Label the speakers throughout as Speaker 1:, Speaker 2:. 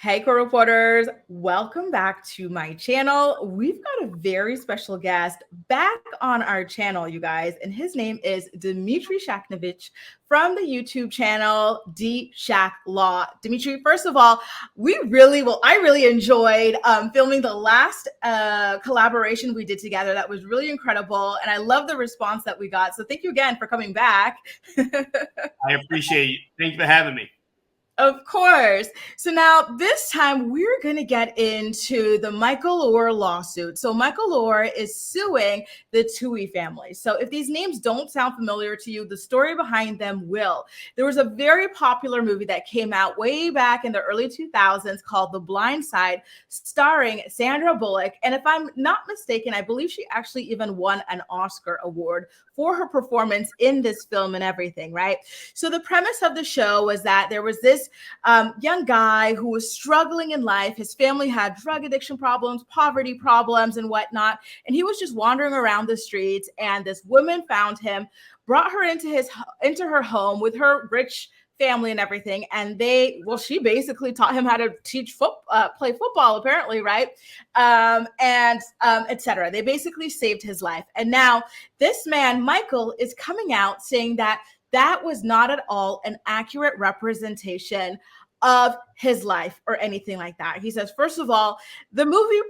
Speaker 1: Hey, co-reporters, welcome back to my channel. We've got a very special guest back on our channel, you guys, and his name is Dmitry Shaknovich from the YouTube channel D Shak Law. Dmitry, first of all, I really enjoyed filming the last collaboration we did together. That was really incredible, and I love the response that we got. So thank you again for coming back.
Speaker 2: I appreciate you. Thank you for having me.
Speaker 1: Of course. So now this time we're going to get into the Michael Oher lawsuit. So Michael Oher is suing the Tuohy family. So if these names don't sound familiar to you, the story behind them will. There was a very popular movie that came out way back in the early 2000s called The Blind Side, starring Sandra Bullock. And if I'm not mistaken, I believe she actually even won an Oscar award for her performance in this film and everything, right? So the premise of the show was that there was this young guy who was struggling in life. His family had drug addiction problems, poverty problems, and whatnot. And he was just wandering around the streets, and this woman found him, brought her into her home with her rich family and everything. And she basically taught him how to play football, apparently, right? Etc. They basically saved his life. And now this man, Michael, is coming out saying that was not at all an accurate representation of his life or anything like that. He says, first of all, the movie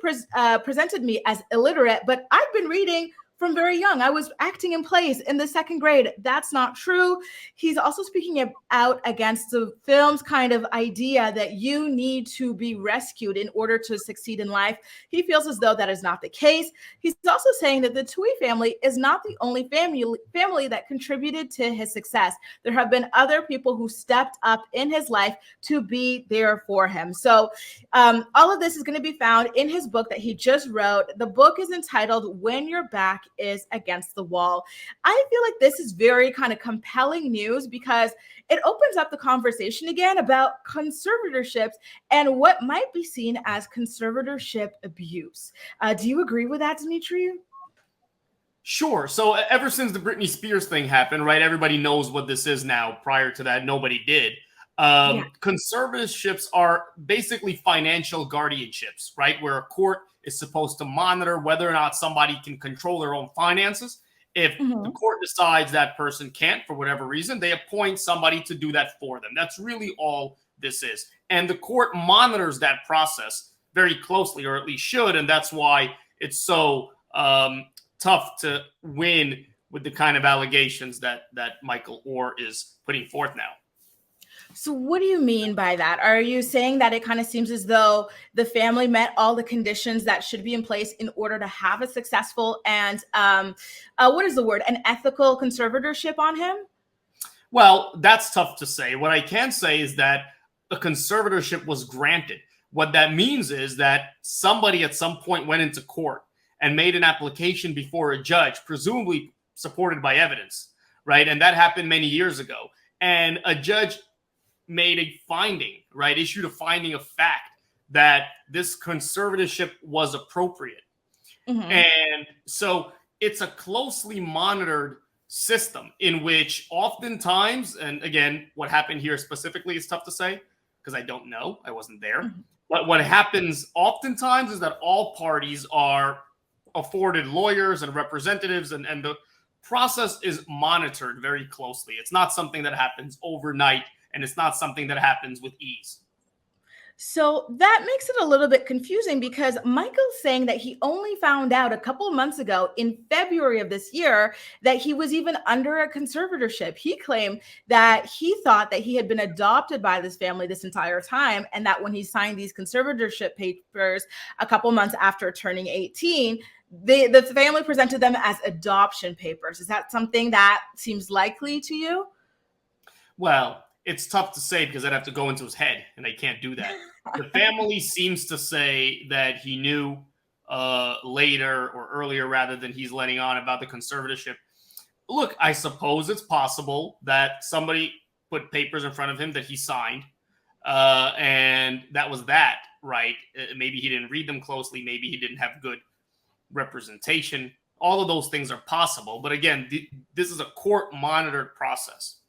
Speaker 1: presented me as illiterate, but I've been reading from very young. I was acting in plays in the second grade. That's not true. He's also speaking out against the film's kind of idea that you need to be rescued in order to succeed in life. He feels as though that is not the case. He's also saying that the Tuohy family is not the only family that contributed to his success. There have been other people who stepped up in his life to be there for him. So all of this is going to be found in his book that he just wrote. The book is entitled When Your Back is Against the Wall. I feel like this is very kind of compelling news because it opens up the conversation again about conservatorships and what might be seen as conservatorship abuse. Do you agree with that, Dmitry?
Speaker 2: Sure. So ever since the Britney Spears thing happened, right, everybody knows what this is now. Prior to that, nobody did. Conservatorships are basically financial guardianships, right, where a court is supposed to monitor whether or not somebody can control their own finances. If the court decides that person can't for whatever reason, they appoint somebody to do that for them. That's really all this is. And the court monitors that process very closely, or at least should, and that's why it's so tough to win with the kind of allegations that Michael Oher is putting forth now.
Speaker 1: So what do you mean by that? Are you saying that it kind of seems as though the family met all the conditions that should be in place in order to have a successful and what is the word? An ethical conservatorship on him?
Speaker 2: Well, that's tough to say. What I can say is that a conservatorship was granted. What that means is that somebody at some point went into court and made an application before a judge, presumably supported by evidence, right? And that happened many years ago. And a judge made a finding, right? Issued a finding of fact that this conservatorship was appropriate. And so it's a closely monitored system in which oftentimes, and again, what happened here specifically is tough to say because I don't know, I wasn't there. But what happens oftentimes is that all parties are afforded lawyers and representatives, and the process is monitored very closely. It's not something that happens overnight, and it's not something that happens with ease.
Speaker 1: So that makes it a little bit confusing because Michael's saying that he only found out a couple of months ago in February of this year that he was even under a conservatorship. He claimed that he thought that he had been adopted by this family this entire time, and that when he signed these conservatorship papers a couple months after turning 18, the family presented them as adoption papers. Is that something that seems likely to you?
Speaker 2: Well, it's tough to say because I'd have to go into his head, and I can't do that. The family seems to say that he knew later or earlier rather than he's letting on about the conservatorship. Look, I suppose it's possible that somebody put papers in front of him that he signed, and that was that, right? Maybe he didn't read them closely. Maybe he didn't have good representation. All of those things are possible. But again, this is a court-monitored process.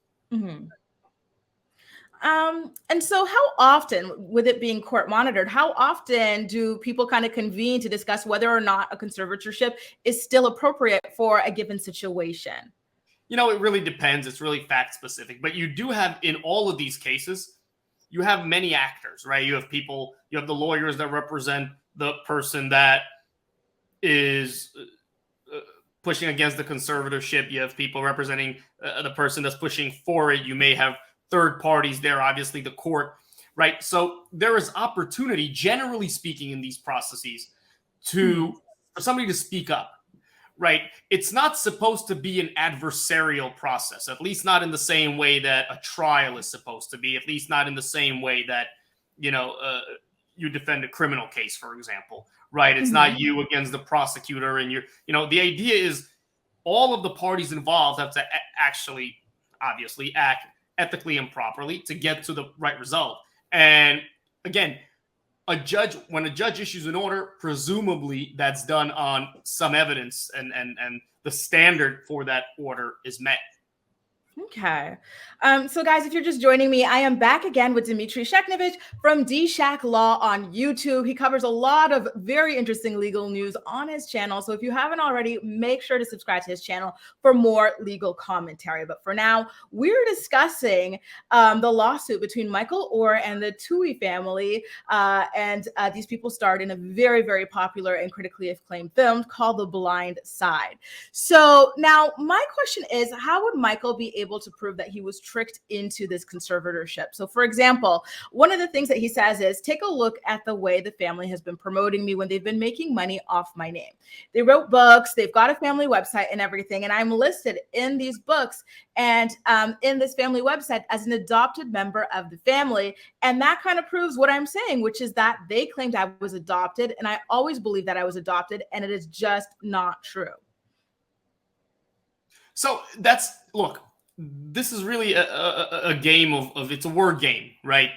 Speaker 1: And so how often, with it being court monitored, how often do people kind of convene to discuss whether or not a conservatorship is still appropriate for a given situation?
Speaker 2: It really depends. It's really fact specific. But you do have, in all of these cases, you have many actors, right? You have the lawyers that represent the person that is pushing against the conservatorship. You have people representing the person that's pushing for it. You may have third parties there, obviously the court, right? So there is opportunity, generally speaking, in these processes for somebody to speak up, right? It's not supposed to be an adversarial process, at least not in the same way that a trial is supposed to be, at least not in the same way that, you defend a criminal case, for example, right? It's not you against the prosecutor, and the idea is all of the parties involved have to actually, obviously, act ethically and properly to get to the right result. And again, when a judge issues an order, presumably that's done on some evidence, and the standard for that order is met.
Speaker 1: Okay. So guys, if you're just joining me, I am back again with Dmitry Sheknovich from D-Shack Law on YouTube. He covers a lot of very interesting legal news on his channel. So if you haven't already, make sure to subscribe to his channel for more legal commentary. But for now, we're discussing the lawsuit between Michael Oher and the Tuohy family. And these people starred in a very, very popular and critically acclaimed film called The Blind Side. So now my question is, how would Michael be able to prove that he was tricked into this conservatorship? So for example, one of the things that he says is, take a look at the way the family has been promoting me when they've been making money off my name. They wrote books, they've got a family website and everything, and I'm listed in these books and in this family website as an adopted member of the family. And that kind of proves what I'm saying, which is that they claimed I was adopted, and I always believed that I was adopted, and it is just not true.
Speaker 2: So look, this is really a game of it's a word game, right?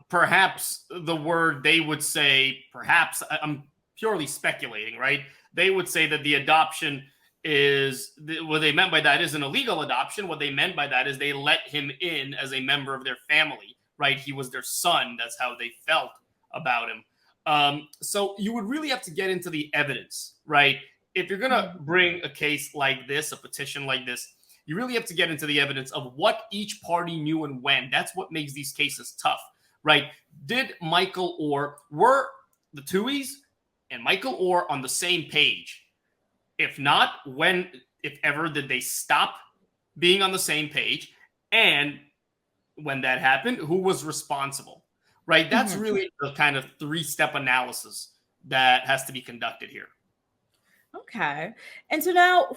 Speaker 2: Perhaps the word they would say, perhaps I'm purely speculating, right? They would say that the adoption is, what they meant by that isn't a legal adoption. What they meant by that is they let him in as a member of their family, right? He was their son. That's how they felt about him. So you would really have to get into the evidence, right? If you're going to bring a case like this, a petition like this, you really have to get into the evidence of what each party knew and when. That's what makes these cases tough, right? Did Michael were the Tuohys and Michael Oher on the same page? If not, when, if ever, did they stop being on the same page? And when that happened, who was responsible, right? That's really the kind of three-step analysis that has to be conducted here.
Speaker 1: Okay. And so now,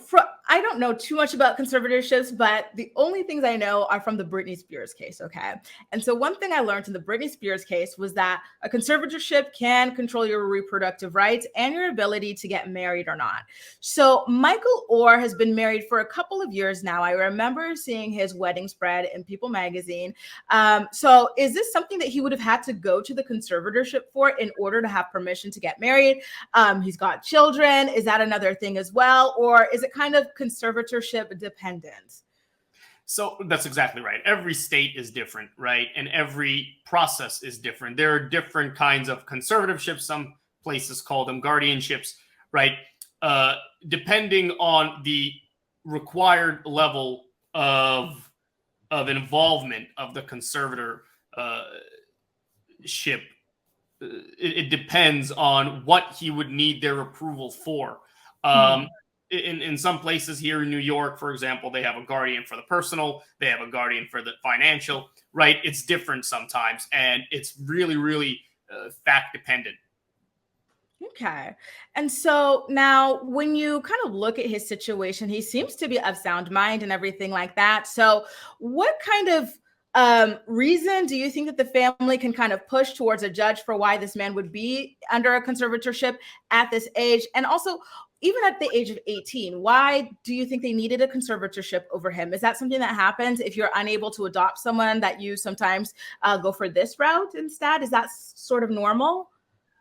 Speaker 1: I don't know too much about conservatorships, but the only things I know are from the Britney Spears case. Okay. And so one thing I learned in the Britney Spears case was that a conservatorship can control your reproductive rights and your ability to get married or not. So Michael Oher has been married for a couple of years now. I remember seeing his wedding spread in People magazine. So is this something that he would have had to go to the conservatorship for in order to have permission to get married? He's got children. Is that another thing as well, or is it kind of conservatorship dependent?
Speaker 2: So that's exactly right. Every state is different, right? And every process is different. There are different kinds of conservatorships. Some places call them guardianships, right? Depending on the required level of involvement of the conservatorship, it depends on what he would need their approval for. In some places here in New York, for example, they have a guardian for the personal, they have a guardian for the financial, right? It's different sometimes, and it's really, really fact dependent.
Speaker 1: Okay. And so now when you kind of look at his situation, he seems to be of sound mind and everything like that. So what kind of reason do you think that the family can kind of push towards a judge for why this man would be under a conservatorship at this age? And also, even at the age of 18, why do you think they needed a conservatorship over him? Is that something that happens if you're unable to adopt someone, that you sometimes go for this route instead? Is that sort of normal?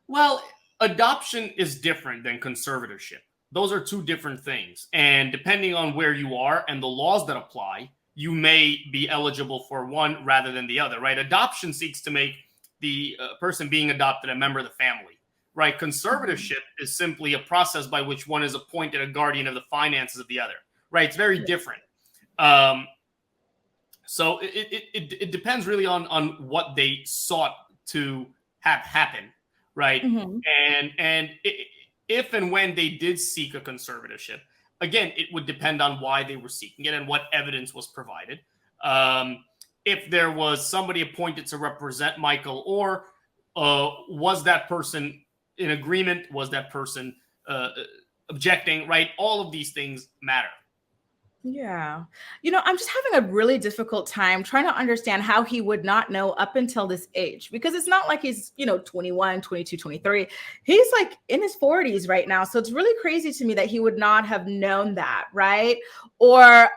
Speaker 2: Well, adoption is different than conservatorship. Those are two different things. And depending on where you are and the laws that apply, you may be eligible for one rather than the other, right? Adoption seeks to make the person being adopted a member of the family, right? Conservatorship is simply a process by which one is appointed a guardian of the finances of the other, right? It's very different. So it depends really on what they sought to have happen, right? And if and when they did seek a conservatorship, again, it would depend on why they were seeking it and what evidence was provided. If there was somebody appointed to represent Michael, or was that person in agreement? Was that person objecting? Right? All of these things matter.
Speaker 1: Yeah. I'm just having a really difficult time trying to understand how he would not know up until this age, because it's not like he's, 21, 22, 23. He's like in his 40s right now. So it's really crazy to me that he would not have known that, right? Or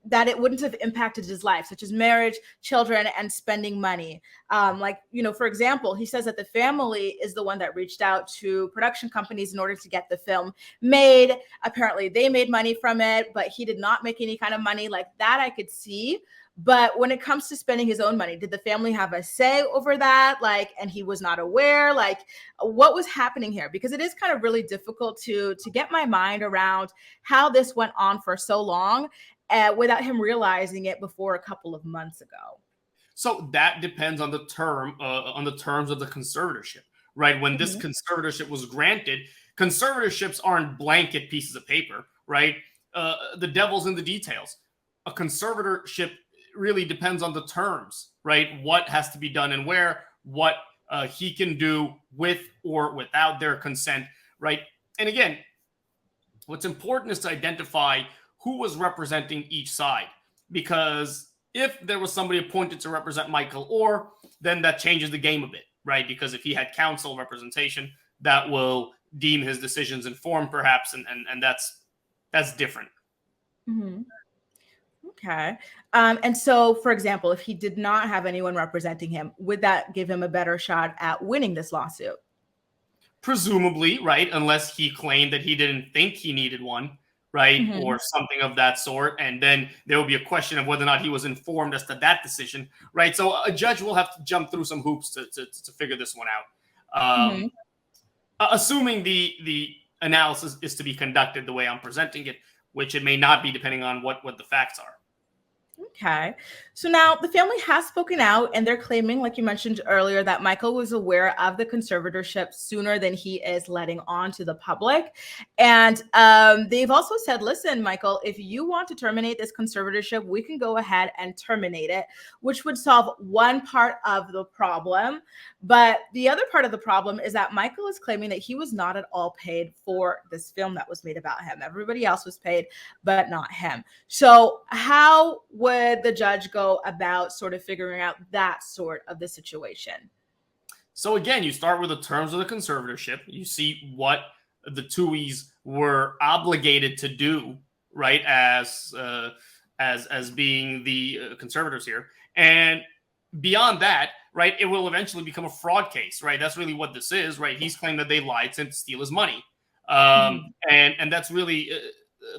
Speaker 1: that it wouldn't have impacted his life, such as marriage, children, and spending money. For example, he says that the family is the one that reached out to production companies in order to get the film made. Apparently, they made money from it, but he did not make any kind of money like that. I could see. But when it comes to spending his own money, did the family have a say over that? And he was not aware? What was happening here? Because it is kind of really difficult to get my mind around how this went on for so long, without him realizing it before a couple of months ago.
Speaker 2: So that depends on the terms of the conservatorship, right? When this conservatorship was granted, conservatorships aren't blanket pieces of paper, right? The devil's in the details. A conservatorship really depends on the terms, right? What has to be done and where, what he can do with or without their consent, right? And again, what's important is to identify who was representing each side, because if there was somebody appointed to represent Michael Oher, then that changes the game a bit, right? Because if he had counsel representation, that will deem his decisions informed, perhaps, and that's different.
Speaker 1: Okay. And so, for example, if he did not have anyone representing him, would that give him a better shot at winning this lawsuit?
Speaker 2: Presumably, right? Unless he claimed that he didn't think he needed one, right? Or something of that sort. And then there will be a question of whether or not he was informed as to that decision, right? So a judge will have to jump through some hoops to figure this one out. Assuming the analysis is to be conducted the way I'm presenting it, which it may not be, depending on what the facts are.
Speaker 1: Okay. So now the family has spoken out, and they're claiming, like you mentioned earlier, that Michael was aware of the conservatorship sooner than he is letting on to the public. And they've also said, listen, Michael, if you want to terminate this conservatorship, we can go ahead and terminate it, which would solve one part of the problem. But the other part of the problem is that Michael is claiming that he was not at all paid for this film that was made about him. Everybody else was paid, but not him. So how would the judge go about sort of figuring out that sort of the situation?
Speaker 2: So again, you start with the terms of the conservatorship. You see what the Tuohys were obligated to do, right, as being the conservators here. And beyond that, right, it will eventually become a fraud case, right? That's really what this is, right? He's claimed that they lied to steal his money. And that's really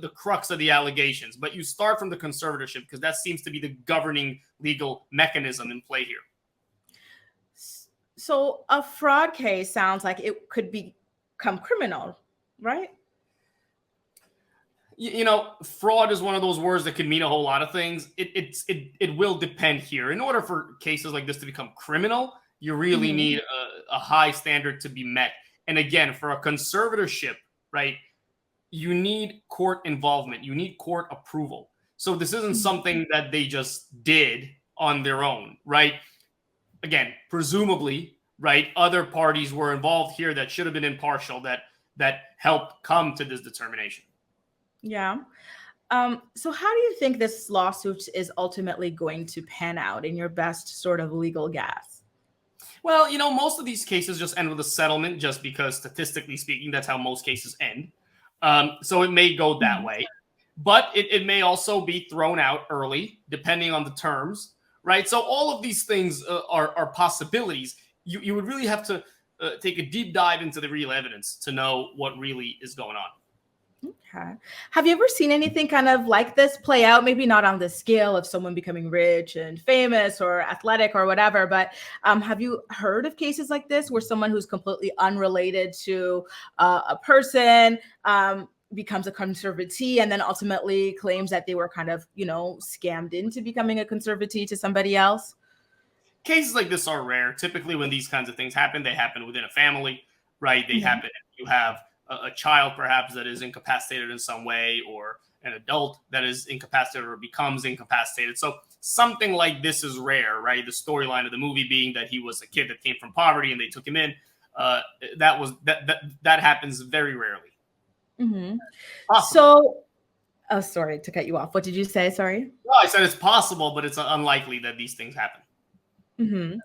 Speaker 2: the crux of the allegations. But you start from the conservatorship because that seems to be the governing legal mechanism in play here.
Speaker 1: So a fraud case sounds like it could become criminal, right?
Speaker 2: Fraud is one of those words that can mean a whole lot of things. It will depend here. In order for cases like this to become criminal, you really need a high standard to be met. And again, for a conservatorship, right, you need court involvement. You need court approval. So this isn't something that they just did on their own, right? Again, presumably, right, other parties were involved here that should have been impartial, that helped come to this determination.
Speaker 1: Yeah. So how do you think this lawsuit is ultimately going to pan out, in your best sort of legal guess?
Speaker 2: Well, most of these cases just end with a settlement, just because statistically speaking, that's how most cases end. So it may go that way, but it may also be thrown out early, depending on the terms, right? So all of these things are possibilities. You would really have to take a deep dive into the real evidence to know what really is going on.
Speaker 1: Okay. Have you ever seen anything kind of like this play out? Maybe not on the scale of someone becoming rich and famous or athletic or whatever, but have you heard of cases like this where someone who's completely unrelated to a person becomes a conservatee and then ultimately claims that they were kind of, scammed into becoming a conservatee to somebody else?
Speaker 2: Cases like this are rare. Typically, when these kinds of things happen, they happen within a family, right? They
Speaker 1: Mhm.
Speaker 2: happen if you have a child perhaps that is incapacitated in some way, or an adult that is incapacitated or becomes incapacitated. So something like this is rare, right? The storyline of the movie being that he was a kid that came from poverty and they took him in. Uh, that happens very rarely.
Speaker 1: Mhm.
Speaker 2: Possible.
Speaker 1: So, oh, sorry to cut you off. What did you say? Sorry.
Speaker 2: Well, I said it's possible, but it's unlikely that these things happen.
Speaker 1: Hmm.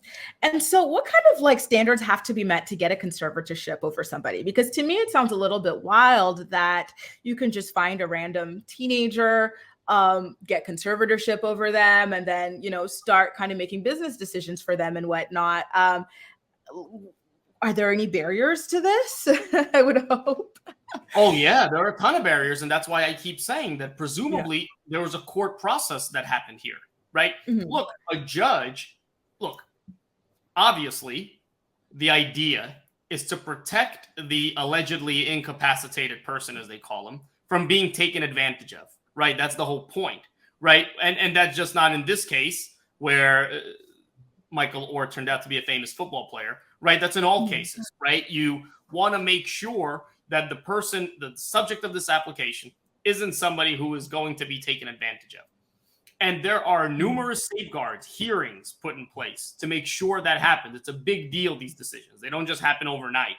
Speaker 1: And so, what kind of like standards have to be met to get a conservatorship over somebody? Because to me, it sounds a little bit wild that you can just find a random teenager, get conservatorship over them, and then start kind of making business decisions for them and whatnot. Are there any barriers to this? I would hope.
Speaker 2: Oh yeah, there are a ton of barriers, and that's why I keep saying that
Speaker 1: Yeah.
Speaker 2: presumably there was a court process that happened here, right?
Speaker 1: Hmm.
Speaker 2: Look, a judge, look, obviously, the idea is to protect the allegedly incapacitated person, as they call him, from being taken advantage of, right? That's the whole point, right? And that's just not in this case where Michael Oher turned out to be a famous football player, right? That's in all
Speaker 1: Hmm.
Speaker 2: cases, right? You want to make sure that the person, the subject of this application, isn't somebody who is going to be taken advantage of. And there are numerous safeguards, hearings put in place to make sure that happens. It's a big deal, these decisions. They don't just happen overnight.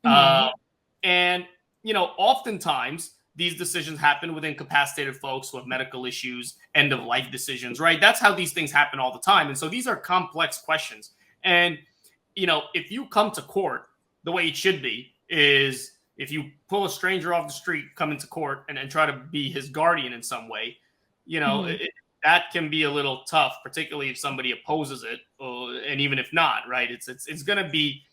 Speaker 2: Uh,
Speaker 1: Hmm.
Speaker 2: and, oftentimes these decisions happen with incapacitated folks who have medical issues, end of life decisions, right? That's how these things happen all the time. And so these are complex questions. And, if you come to court, the way it should be is if you pull a stranger off the street, come into court and try to be his guardian in some way, you know,
Speaker 1: Hmm.
Speaker 2: it, that can be a little tough, particularly if somebody opposes it, and even if not, right? It's going to be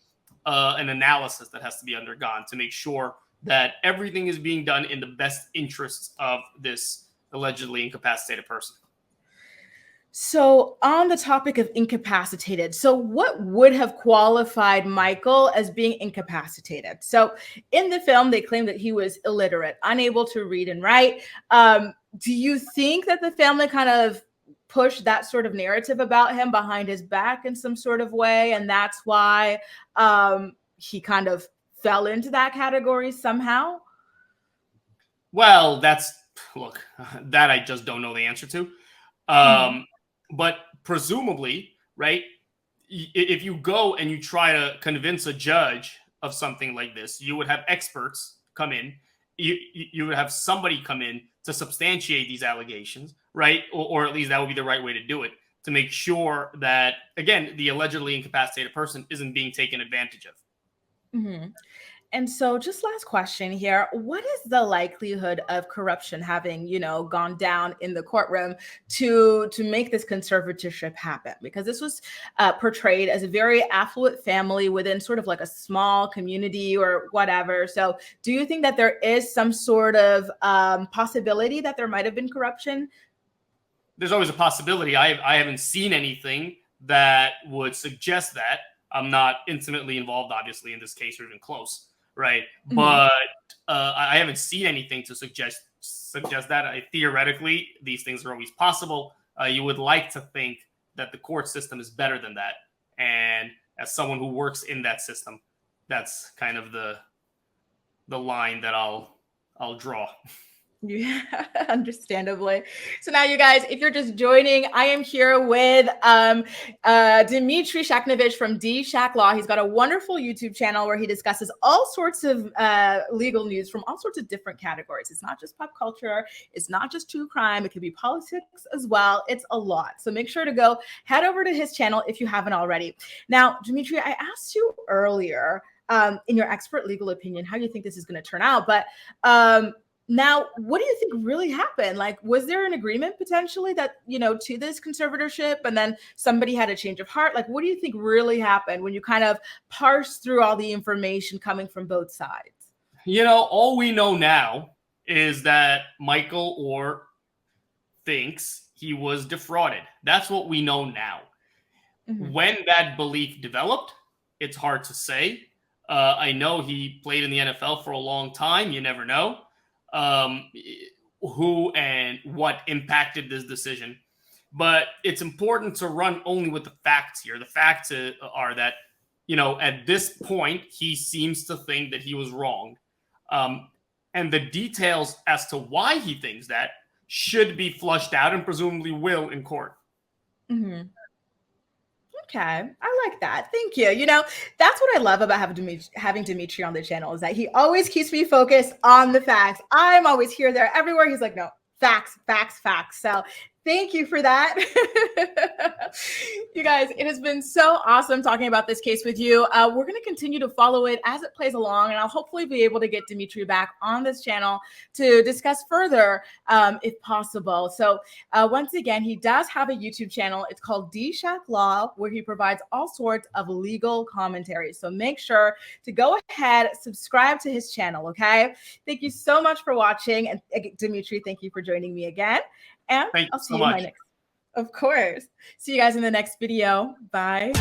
Speaker 2: an analysis that has to be undergone to make sure that everything is being done in the best interests of this allegedly incapacitated person.
Speaker 1: So, on the topic of incapacitated, so what would have qualified Michael as being incapacitated? So, in the film, they claim that he was illiterate, unable to read and write. Do you think that the family kind of pushed that sort of narrative about him behind his back in some sort of way? And that's why he kind of fell into that category somehow?
Speaker 2: Well, look, that I just don't know the answer to.
Speaker 1: Hmm.
Speaker 2: Um, but presumably, right, if you go and you try to convince a judge of something like this, you would have experts come in. You would have somebody come in to substantiate these allegations, right? Or at least that would be the right way to do it, to make sure that, again, the allegedly incapacitated person isn't being taken advantage of.
Speaker 1: Hmm. And so, just last question here. What is the likelihood of corruption having, gone down in the courtroom to make this conservatorship happen? Because this was portrayed as a very affluent family within sort of like a small community or whatever. So, do you think that there is some sort of possibility that there might have been corruption?
Speaker 2: There's always a possibility. I haven't seen anything that would suggest that. I'm not intimately involved, obviously, in this case, or even close, right?
Speaker 1: Mhm.
Speaker 2: But I haven't seen anything to suggest that. Theoretically, these things are always possible. You would like to think that the court system is better than that, and as someone who works in that system, that's kind of the line that I'll draw.
Speaker 1: Yeah, understandably. So now, you guys, if you're just joining, I am here with Dmitry Shaknovich from D Shack Law. He's got a wonderful YouTube channel where he discusses all sorts of legal news from all sorts of different categories. It's not just pop culture, it's not just true crime, it could be politics as well. It's a lot. So make sure to go head over to his channel if you haven't already. Now, Dmitry, I asked you earlier, in your expert legal opinion, how you think this is going to turn out, but now, what do you think really happened? Like, was there an agreement potentially that, to this conservatorship and then somebody had a change of heart? Like, what do you think really happened when you kind of parse through all the information coming from both sides?
Speaker 2: All we know now is that Michael Oher thinks he was defrauded. That's what we know now.
Speaker 1: Mhm.
Speaker 2: When that belief developed, it's hard to say. I know he played in the NFL for a long time. You never know who and what impacted this decision. But it's important to run only with the facts here. The facts are that, at this point, he seems to think that he was wrong. And the details as to why he thinks that should be flushed out and presumably will in court.
Speaker 1: Mm-hmm. Okay, I like that. Thank you. You know, that's what I love about having Dimitri on the channel is that he always keeps me focused on the facts. I'm always here, there, everywhere. He's like, no, facts, facts, facts. So thank you for that. You guys, it has been so awesome talking about this case with you. We're going to continue to follow it as it plays along, and I'll hopefully be able to get Dimitri back on this channel to discuss further if possible. So once again, he does have a YouTube channel. It's called D-Shack Law, where he provides all sorts of legal commentary. So make sure to go ahead, subscribe to his channel, okay? Thank you so much for watching. And Dimitri, thank you for joining me again. And I'll see you in my next. Of course. See you guys in the next video. Bye.